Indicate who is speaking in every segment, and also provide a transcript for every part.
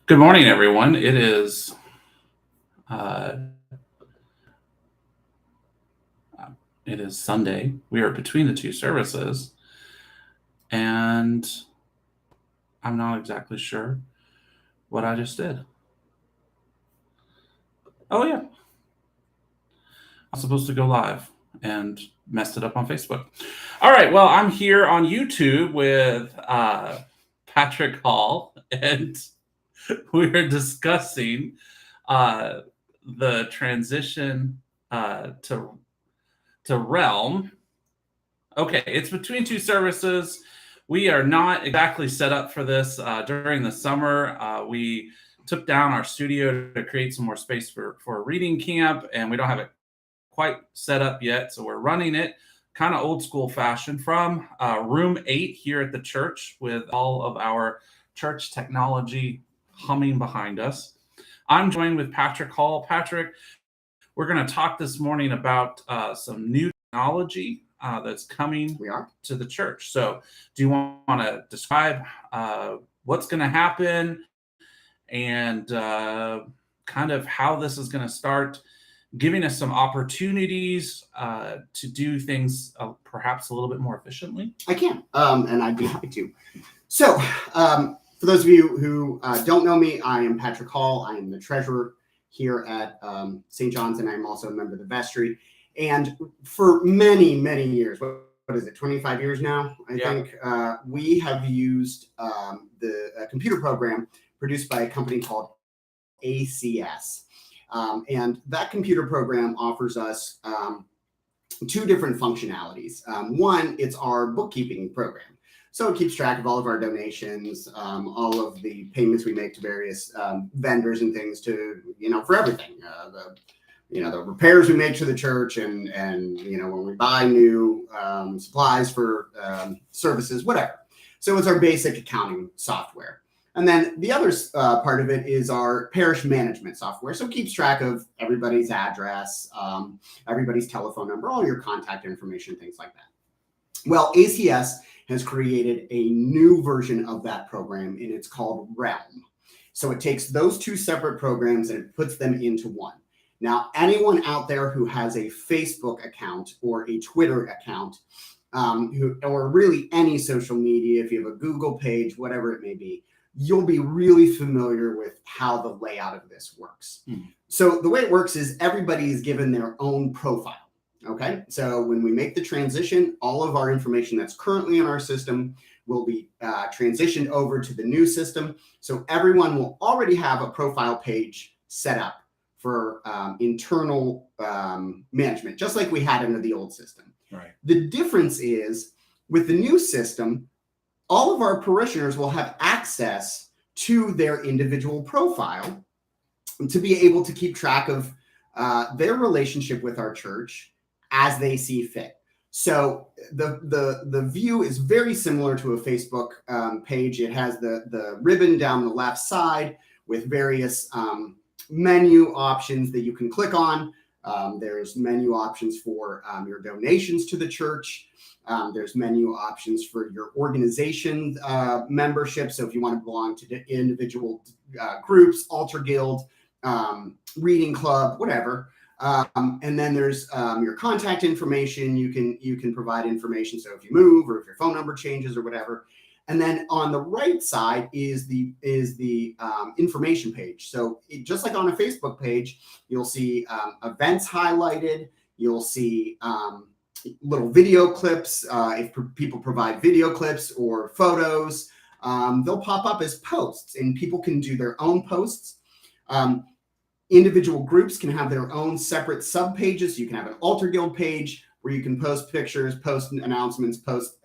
Speaker 1: Good morning, everyone. Uh, it is Sunday. We are between the two services, and I'm not exactly sure what I just did. Oh yeah, I'm supposed to go live and messed it up on Facebook. All right. Well, I'm here on YouTube with Patrick Hall, and we're discussing uh, the transition to Realm. Okay, it's between two services. We are not exactly set up for this. During the summer, we took down our studio to create some more space for a reading camp, and we don't have it quite set up yet. So we're running it kind of old school fashion from room 8 here at the church with all of our church technology humming behind us. I'm joined with Patrick Hall. Patrick, we're going to talk this morning about some new technology that's coming
Speaker 2: We are.
Speaker 1: to the church. So, do you want to describe what's going to happen and kind of how this is going to start giving us some opportunities to do things perhaps a little bit more efficiently?
Speaker 2: I can, and I'd be happy to. So, for those of you who don't know me, I am Patrick Hall. I am the treasurer here at St. John's, and I'm also a member of the vestry. And for many, many years, what is it, 25 years now, I think, we have used the computer program produced by a company called ACS. And that computer program offers us two different functionalities. One, it's our bookkeeping program. So it keeps track of all of our donations, all of the payments we make to various vendors and things to, for everything. The repairs we make to the church and when we buy new supplies for services, whatever. So it's our basic accounting software. And then the other part of it is our parish management software. So it keeps track of everybody's address, everybody's telephone number, all your contact information, things like that. Well, ACS has created a new version of that program, and it's called Realm. So it takes those two separate programs and it puts them into one. Now, anyone out there who has a Facebook account or a Twitter account, or really any social media, if you have a Google page, whatever it may be, you'll be really familiar with how the layout of this works. So the way it works is everybody is given their own profile. Okay, so when we make the transition, all of our information that's currently in our system will be transitioned over to the new system. So everyone will already have a profile page set up for internal management, just like we had under the old system.
Speaker 1: Right.
Speaker 2: The difference is with the new system, all of our parishioners will have access to their individual profile to be able to keep track of their relationship with our church as they see fit. So the view is very similar to a Facebook page. It has the ribbon down the left side with various menu options that you can click on. There's menu options for your donations to the church. There's menu options for your organization membership. So if you want to belong to the individual groups, altar guild, reading club, whatever. And then there's your contact information. You can provide information. So if you move or if your phone number changes or whatever. And then on the right side is the information page. So just like on a Facebook page, you'll see events highlighted. You'll see little video clips. If people provide video clips or photos, they'll pop up as posts, and people can do their own posts. Individual groups can have their own separate sub pages. You can have an altar guild page where you can post pictures, post announcements, post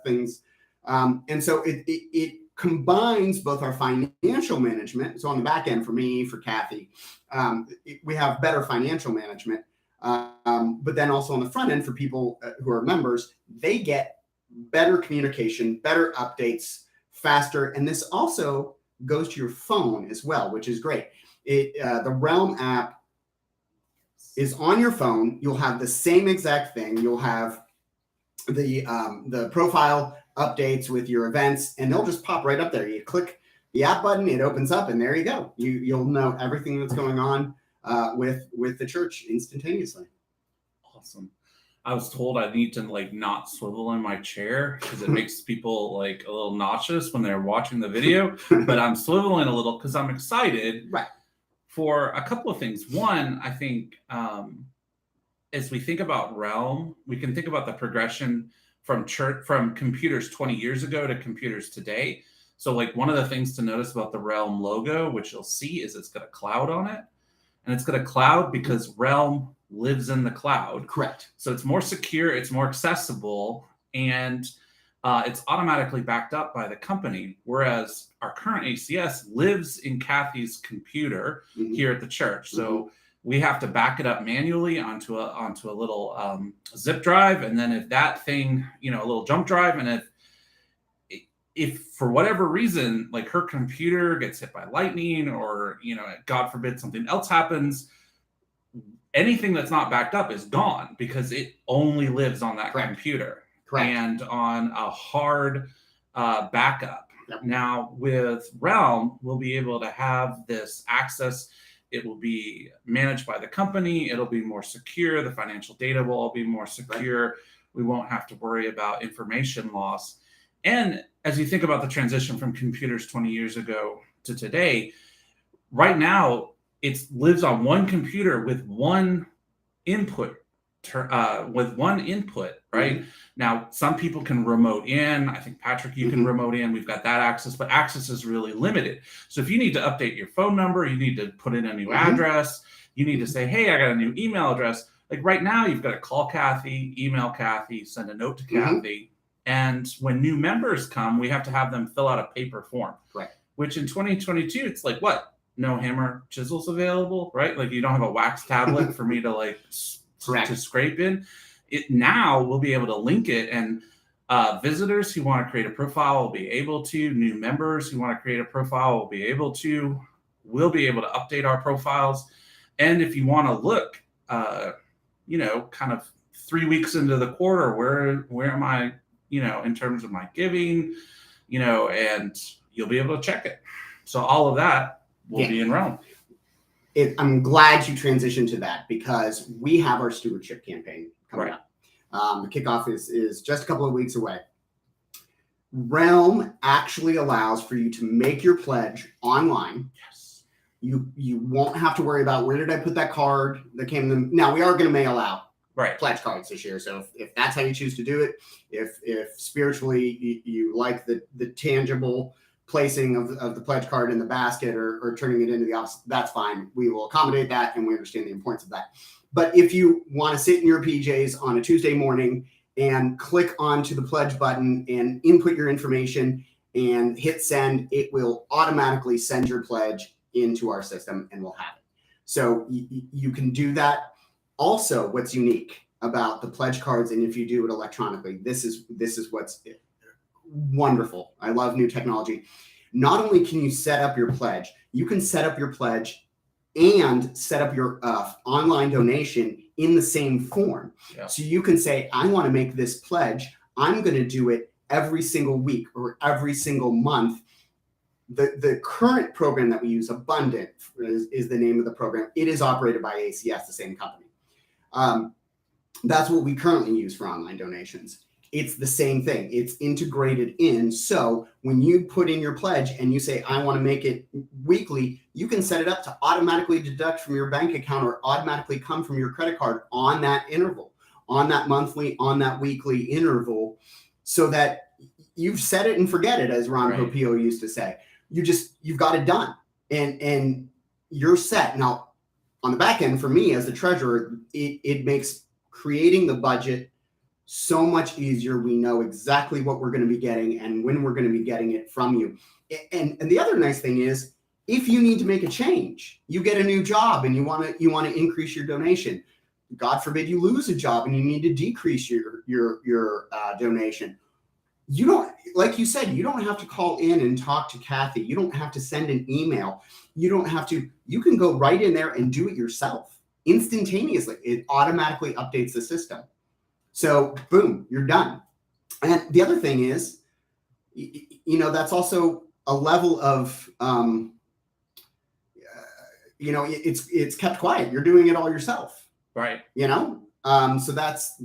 Speaker 2: things. And so it combines both our financial management. So on the back end for me, for Kathy, we have better financial management. But then also on the front end for people who are members, they get better communication, better updates, faster. And this also goes to your phone as well, which is great. The Realm app is on your phone. You'll have the same exact thing. You'll have the profile updates with your events, and they'll just pop right up there. You click the app button, it opens up, and there you go. You'll know everything that's going on with the church instantaneously.
Speaker 1: Awesome. I was told I need to like not swivel in my chair because it makes people like a little nauseous when they're watching the video. But I'm swiveling a little because I'm excited
Speaker 2: Right.
Speaker 1: for a couple of things. One, I think as we think about Realm, we can think about the progression from computers 20 years ago to computers today. So like one of the things to notice about the Realm logo, which you'll see, is it's got a cloud on it. And it's got a cloud because Realm lives in the cloud.
Speaker 2: Correct.
Speaker 1: So it's more secure, it's more accessible, and it's automatically backed up by the company. Whereas our current ACS lives in Kathy's computer here at the church. So we have to back it up manually onto a little zip drive. And then if that thing, a little jump drive, and if for whatever reason, like her computer gets hit by lightning or, God forbid something else happens, anything that's not backed up is gone because it only lives on that computer.
Speaker 2: Correct.
Speaker 1: And on a hard backup.
Speaker 2: Yep.
Speaker 1: Now with Realm, we'll be able to have this access. It will be managed by the company. It'll be more secure. The financial data will all be more secure. Right. We won't have to worry about information loss. And as you think about the transition from computers 20 years ago to today, right now it lives on one computer with one input. Right? Now, some people can remote in. I think, Patrick, you can remote in. We've got that access, but access is really limited. So if you need to update your phone number, you need to put in a new address, you need to say, hey, I got a new email address. Like right now, you've got to call Kathy, email Kathy, send a note to Kathy. And when new members come, we have to have them fill out a paper form.
Speaker 2: Right.
Speaker 1: Which in 2022, it's like, what? No hammer chisels available, right? Like you don't have a wax tablet for me to like to scrape in. It now we'll be able to link it, and visitors who want to create a profile will be able to. New members who want to create a profile will be able to. We'll be able to update our profiles, and if you want to look, kind of 3 weeks into the quarter, where am I, in terms of my giving, and you'll be able to check it. So all of that will be in Realm.
Speaker 2: I'm glad you transitioned to that because we have our stewardship campaign coming up. The kickoff is just a couple of weeks away. Realm actually allows for you to make your pledge online.
Speaker 1: Yes.
Speaker 2: You won't have to worry about where did I put that card that came in. Now we are going to mail out pledge cards this year. So if that's how you choose to do it, if spiritually you like the tangible placing of the pledge card in the basket or turning it into the office, that's fine. We will accommodate that, and we understand the importance of that. But if you want to sit in your PJs on a Tuesday morning and click onto the pledge button and input your information and hit send, it will automatically send your pledge into our system and we'll have it. So you can do that. Also, what's unique about the pledge cards, and if you do it electronically, this is what's wonderful. I love new technology. Not only can you set up your pledge, you can set up your pledge and set up your online donation in the same form. Yeah. So you can say, I want to make this pledge. I'm going to do it every single week or every single month. The current program that we use, Abundant, is the name of the program. It is operated by ACS, the same company. That's what we currently use for online donations. It's the same thing. It's integrated in. So when you put in your pledge and you say, I want to make it weekly, you can set it up to automatically deduct from your bank account or automatically come from your credit card on that interval, on that monthly, on that weekly interval, so that you've set it and forget it, as Ron Popio used to say. You've got it done and you're set. Now, on the back end, for me as the treasurer, it makes creating the budget so much easier. We know exactly what we're going to be getting and when we're going to be getting it from you. And the other nice thing is, if you need to make a change, you get a new job and you want to increase your donation. God forbid you lose a job and you need to decrease your donation. You don't, like you said, you don't have to call in and talk to Kathy. You don't have to send an email. You can go right in there and do it yourself instantaneously. It automatically updates the system. So boom, you're done. And the other thing is, that's also a level of it's kept quiet. You're doing it all yourself,
Speaker 1: Right.
Speaker 2: So that's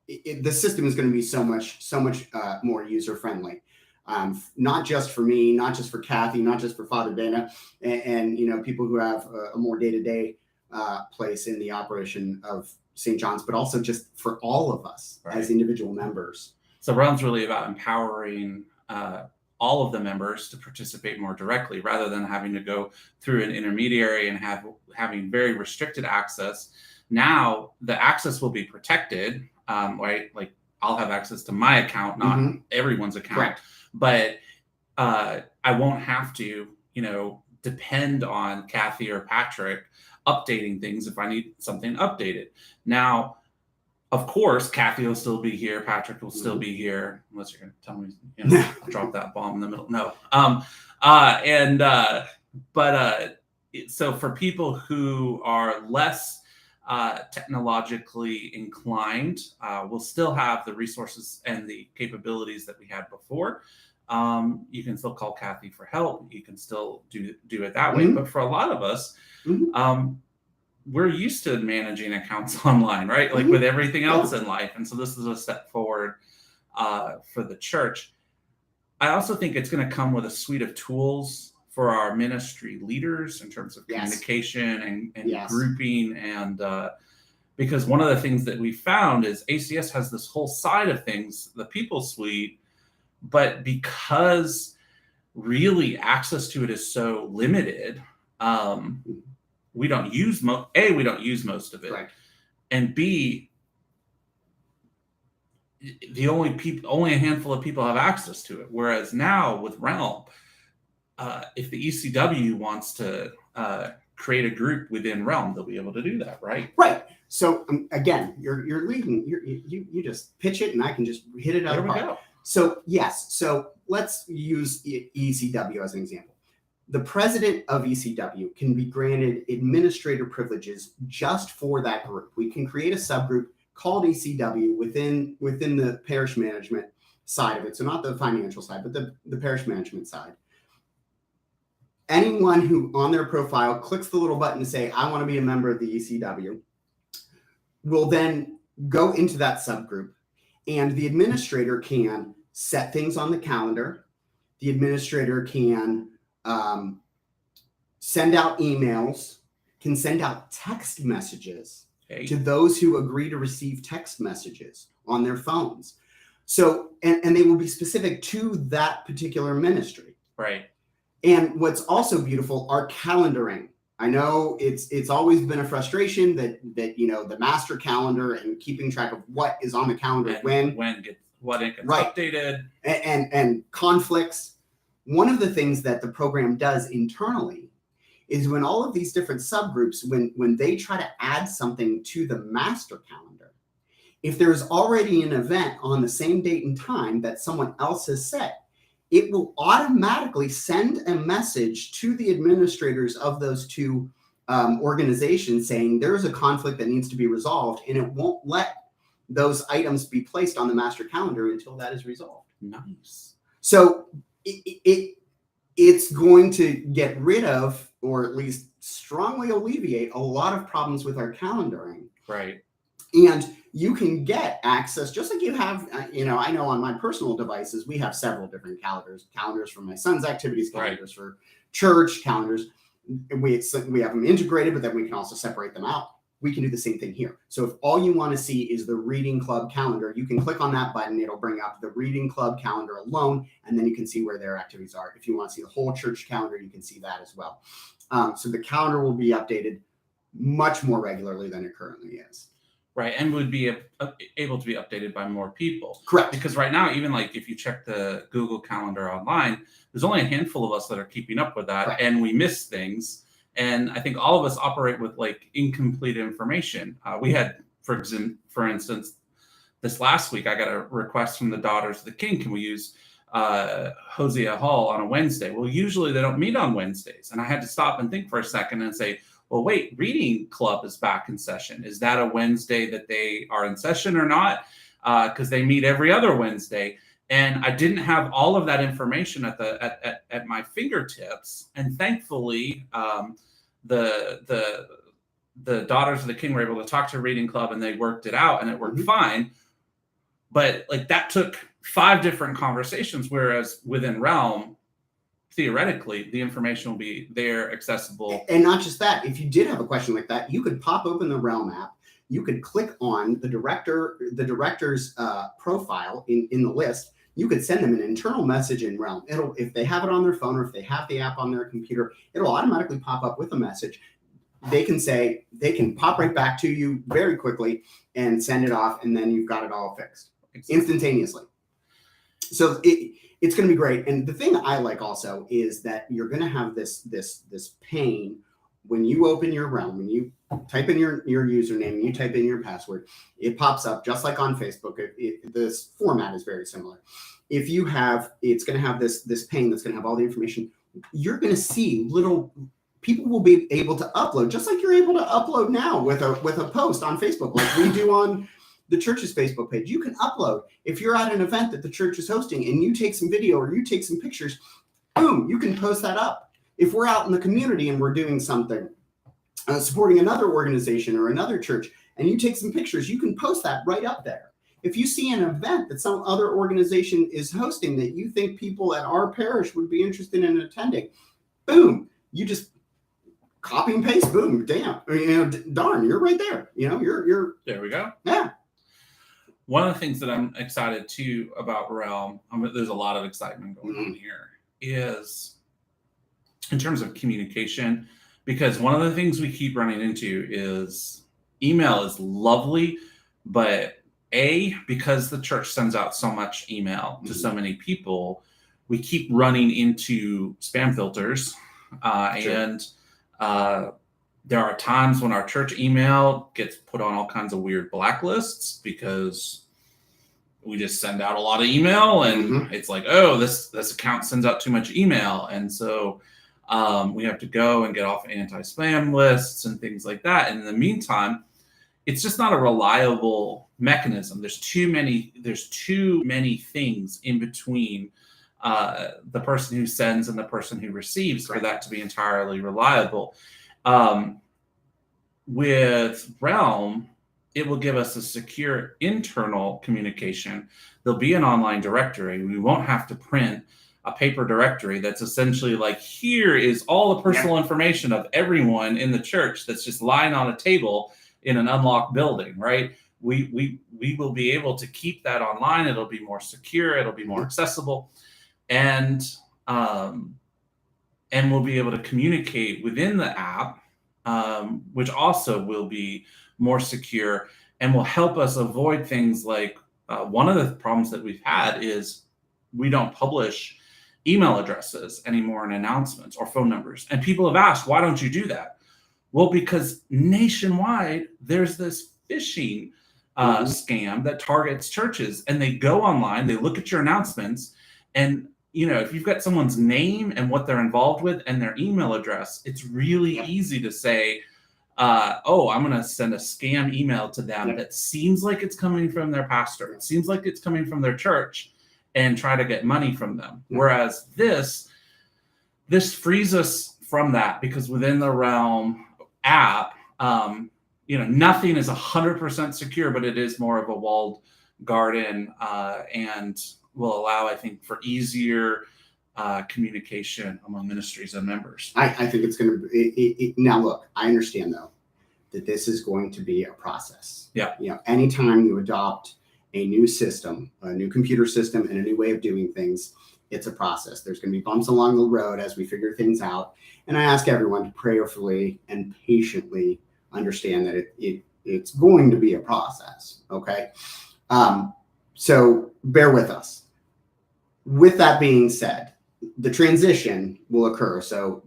Speaker 2: the system is going to be so much more user friendly. Not just for me, not just for Kathy, not just for Father Dana, and people who have a more day-to-day place in the operation of St. John's, but also just for all of us as individual members.
Speaker 1: So Realm's really about empowering all of the members to participate more directly, rather than having to go through an intermediary and having very restricted access. Now the access will be protected, right? Like I'll have access to my account, not everyone's account.
Speaker 2: Correct.
Speaker 1: But I won't have to, depend on Kathy or Patrick updating things if I need something updated. Now, of course, Kathy will still be here. Patrick will still be here, unless you're going to tell me, I'll drop that bomb in the middle. No. So for people who are less technologically inclined, we'll still have the resources and the capabilities that we had before. You can still call Kathy for help. You can still do it that way. But for a lot of us, we're used to managing accounts online, right? Like with everything else in life. And so this is a step forward for the church. I also think it's going to come with a suite of tools for our ministry leaders in terms of communication and grouping. And because one of the things that we found is ACS has this whole side of things, the people suite, but because really access to it is so limited, we don't use we don't use most of it,
Speaker 2: right.
Speaker 1: And B, only a handful of people have access to it. Whereas now with Realm, if the ECW wants to create a group within Realm, they'll be able to do that, right?
Speaker 2: Right. So again, you're leading. You just pitch it, and I can just hit it out of the park.
Speaker 1: There we go.
Speaker 2: So yes. So let's use ECW as an example. The president of ECW can be granted administrator privileges just for that group. We can create a subgroup called ECW within the parish management side of it. So not the financial side, but the parish management side. Anyone who on their profile clicks the little button to say, I want to be a member of the ECW, will then go into that subgroup, and the administrator can set things on the calendar. The administrator can send out emails, can send out text messages to those who agree to receive text messages on their phones. So, and they will be specific to that particular ministry.
Speaker 1: Right.
Speaker 2: And what's also beautiful are calendaring. I know it's always been a frustration that the master calendar and keeping track of what is on the calendar
Speaker 1: and when gets updated
Speaker 2: and conflicts. One of the things that the program does internally is when all of these different subgroups, when they try to add something to the master calendar, if there's already an event on the same date and time that someone else has set, it will automatically send a message to the administrators of those two organizations saying there's a conflict that needs to be resolved, and it won't let those items be placed on the master calendar until that is resolved.
Speaker 1: Nice.
Speaker 2: So it's going to get rid of, or at least strongly alleviate, a lot of problems with our calendaring.
Speaker 1: Right.
Speaker 2: And you can get access, just like you have, I know on my personal devices, we have several different calendars for my son's activities, calendars for church, calendars. We have them integrated, but then we can also separate them out. We can do the same thing here. So if all you want to see is the Reading Club calendar, you can click on that button. It'll bring up the Reading Club calendar alone, and then you can see where their activities are. If you want to see the whole church calendar, you can see that as well. So the calendar will be updated much more regularly than it currently is.
Speaker 1: Right, and would be able to be updated by more people.
Speaker 2: Correct.
Speaker 1: Because right now, even like if you check the Google Calendar online, there's only a handful of us that are keeping up with that,
Speaker 2: Correct.
Speaker 1: And we miss things. And I think all of us operate with like incomplete information. We had, for instance, this last week, I got a request from the Daughters of the King. Can we use Hosea Hall on a Wednesday? Well, usually they don't meet on Wednesdays. And I had to stop and think for a second and say, well, wait, Reading Club is back in session. Is that a Wednesday that they are in session or not? Because they meet every other Wednesday. And I didn't have all of that information at at my fingertips. And thankfully, the Daughters of the King were able to talk to a reading club, and they worked it out, and it worked fine. But like that took 5 different conversations, whereas within Realm, theoretically, the information will be there, accessible.
Speaker 2: And not just that, if you did have a question like that, you could pop open the Realm app. You could click on the director's profile in the list. You could send them an internal message in Realm. If they have it on their phone, or if they have the app on their computer, it'll automatically pop up with a message. They can pop right back to you very quickly and send it off, and then you've got it all fixed instantaneously. So it's going to be great. And the thing I like also is that you're going to have this pane when you open your Realm, when you type in your username and you type in your password, it pops up just like on Facebook. This format is very similar. It's going to have this pane that's going to have all the information. You're going to see people will be able to upload, just like you're able to upload now with a post on Facebook, like we do on the church's Facebook page. You can upload. If you're at an event that the church is hosting and you take some video or you take some pictures, boom, you can post that up. If we're out in the community and we're doing something, supporting another organization or another church, and you take some pictures, you can post that right up there. If you see an event that some other organization is hosting that you think people at our parish would be interested in attending, boom, you just copy and paste, boom, damn, darn, you're right there. You're
Speaker 1: there we go.
Speaker 2: Yeah.
Speaker 1: One of the things that I'm excited too about Realm, there's a lot of excitement going on here, is in terms of communication, because one of the things we keep running into is email is lovely, but because the church sends out so much email to so many people, we keep running into spam filters, and there are times when our church email gets put on all kinds of weird blacklists because we just send out a lot of email, and it's like, oh, this account sends out too much email. And so we have to go and get off anti-spam lists and things like that. And in the meantime, it's just not a reliable mechanism. There's too many things in between the person who sends and the person who receives for that to be entirely reliable. With Realm, it will give us a secure internal communication. There'll be an online directory. We won't have to print a paper directory that's essentially like, here is all the personal information of everyone in the church that's just lying on a table in an unlocked building, right? We will be able to keep that online. It'll be more secure. It'll be more accessible. And we'll be able to communicate within the app, which also will be more secure and will help us avoid things like one of the problems that we've had is we don't publish email addresses anymore in announcements or phone numbers. And people have asked, why don't you do that? Well, because nationwide, there's this phishing scam that targets churches, and they go online, they look at your announcements, and if you've got someone's name and what they're involved with and their email address, it's really easy to say, I'm going to send a scam email to them that seems like it's coming from their pastor. It seems like it's coming from their church, and try to get money from them. Whereas this frees us from that, because within the Realm app, nothing is 100% secure, but it is more of a walled garden, and will allow, I think, for easier communication among ministries and members.
Speaker 2: I think it's going to be, now look, I understand though, that this is going to be a process.
Speaker 1: Yeah.
Speaker 2: Anytime you adopt a new system, a new computer system, and a new way of doing things, it's a process. There's going to be bumps along the road as we figure things out. And I ask everyone to prayerfully and patiently understand that it's going to be a process. Okay. So bear with us. With that being said, the transition will occur. So,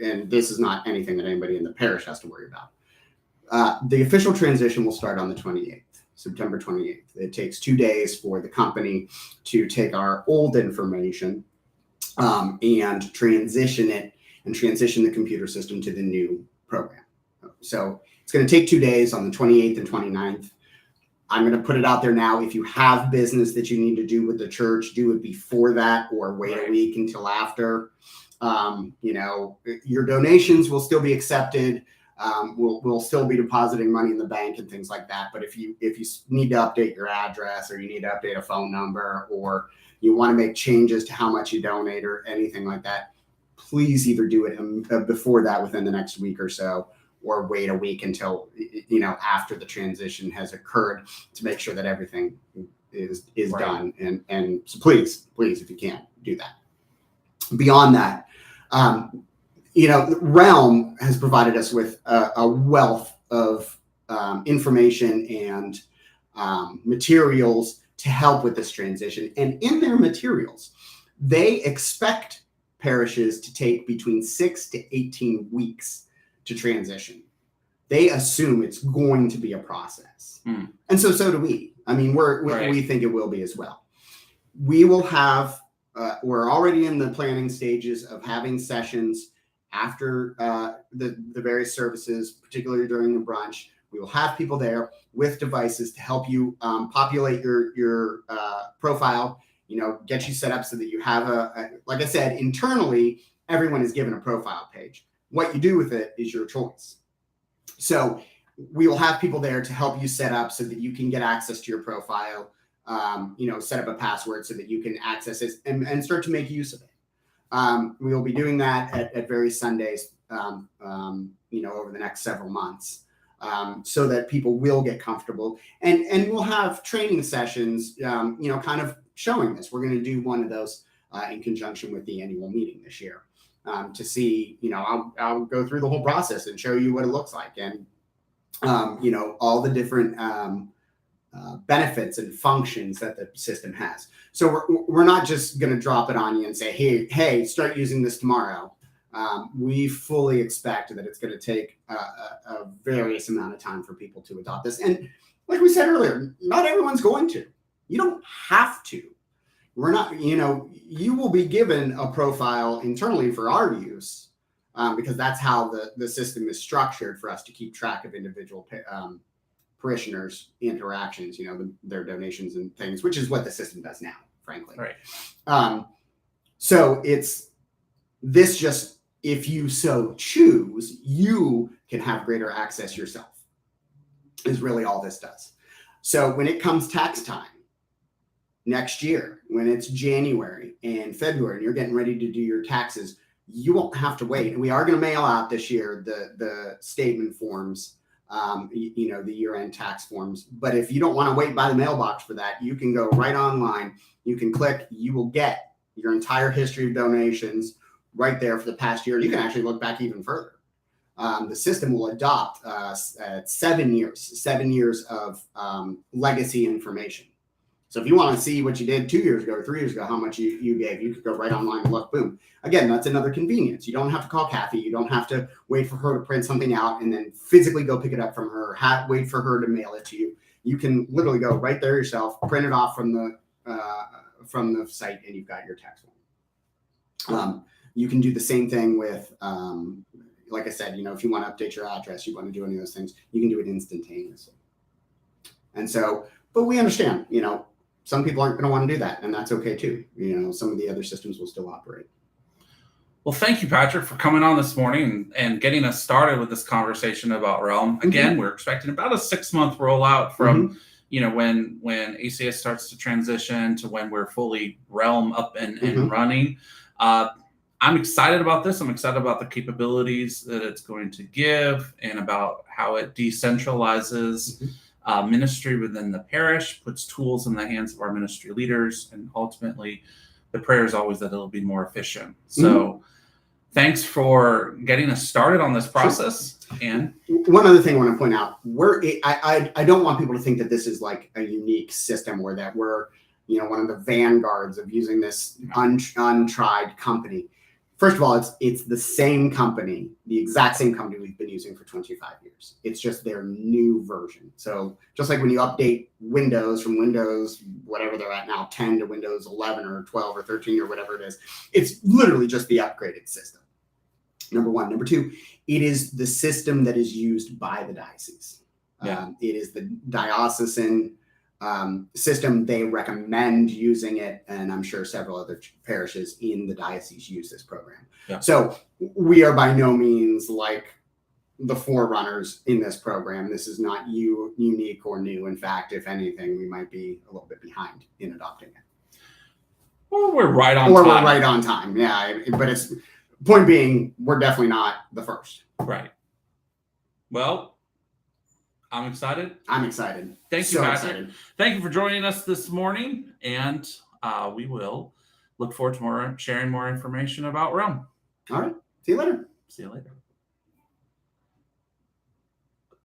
Speaker 2: and this is not anything that anybody in the parish has to worry about. The official transition will start on the 28th. September 28th. It takes 2 days for the company to take our old information and transition it and transition the computer system to the new program. So it's going to take 2 days on the 28th and 29th. I'm going to put it out there now. If you have business that you need to do with the church, do it before that or wait a week until after. Your donations will still be accepted. We'll still be depositing money in the bank and things like that. But if you need to update your address, or you need to update a phone number, or you want to make changes to how much you donate or anything like that, please either do it before that within the next week or so, or wait a week until after the transition has occurred to make sure that everything is done. And so please, if you can, do that. Beyond that, Realm has provided us with a wealth of information and materials to help with this transition. And in their materials, they expect parishes to take between 6 to 18 weeks to transition. They assume it's going to be a process. And so do we. I mean, we think it will be as well. We will have, we're already in the planning stages of having sessions after the various services, particularly during the brunch. We will have people there with devices to help you populate your profile, get you set up so that you have like I said, internally, everyone is given a profile page. What you do with it is your choice. So we will have people there to help you set up so that you can get access to your profile, set up a password so that you can access it and start to make use of it. We will be doing that at various Sundays, over the next several months, so that people will get comfortable. And we'll have training sessions, kind of showing this. We're going to do one of those in conjunction with the annual meeting this year. To see, I'll go through the whole process and show you what it looks like, and all the different benefits and functions that the system has. So we're not just going to drop it on you and say, hey, start using this tomorrow. We fully expect that it's going to take a various amount of time for people to adopt this. And like we said earlier, not everyone's going to. You don't have to. We're not, you will be given a profile internally for our use, because that's how the system is structured for us to keep track of individual parishioners' interactions, their donations and things, which is what the system does now, frankly.
Speaker 1: Right.
Speaker 2: So it's this just, if you so choose, you can have greater access yourself, is really all this does. So when it comes tax time, next year, when it's January and February and you're getting ready to do your taxes, you won't have to wait. And we are going to mail out this year the statement forms, the year-end tax forms. But if you don't want to wait by the mailbox for that, you can go right online. You can click. You will get your entire history of donations right there for the past year. You can actually look back even further. The system will adopt 7 years of legacy information. So if you want to see what you did 2 years ago or 3 years ago, how much you gave, you could go right online and look, boom. Again, that's another convenience. You don't have to call Kathy. You don't have to wait for her to print something out and then physically go pick it up from her, wait for her to mail it to you. You can literally go right there yourself, print it off from the site, and you've got your tax form. You can do the same thing with, like I said, if you want to update your address, you want to do any of those things, you can do it instantaneously. And so, but we understand, some people aren't going to want to do that, and that's okay too. Some of the other systems will still operate.
Speaker 1: Well, thank you, Patrick, for coming on this morning and getting us started with this conversation about Realm. Again, we're expecting about a 6-month rollout from, when ACS starts to transition to when we're fully Realm up and running. I'm excited about this. I'm excited about the capabilities that it's going to give and about how it decentralizes ministry within the parish, puts tools in the hands of our ministry leaders, and ultimately the prayer is always that it'll be more efficient. So thanks for getting us started on this process. And
Speaker 2: one other thing I want to point out, I don't want people to think that this is like a unique system or that we're, one of the vanguards of using this untried company. First of all, it's the same company, the exact same company we've been using for 25 years. It's just their new version. So just like when you update Windows from Windows, whatever they're at now, 10 to Windows 11 or 12 or 13 or whatever it is, it's literally just the upgraded system. Number one. Number two, it is the system that is used by the diocese. It is the diocesan system. They recommend using it, and I'm sure several other parishes in the diocese use this program.
Speaker 1: Yeah.
Speaker 2: So we are by no means like the forerunners in this program. This is not unique or new. In fact, if anything, we might be a little bit behind in adopting it.
Speaker 1: Well, we're right on
Speaker 2: Or
Speaker 1: time.
Speaker 2: we're right on time. Yeah, but it's point being, we're definitely not the first.
Speaker 1: Right. Well, I'm excited.
Speaker 2: I'm excited.
Speaker 1: Thank you,
Speaker 2: So
Speaker 1: Patrick.
Speaker 2: excited.
Speaker 1: Thank you for joining us this morning, and we will look forward to sharing more information about Rome.
Speaker 2: All right. See you later.
Speaker 1: See you later.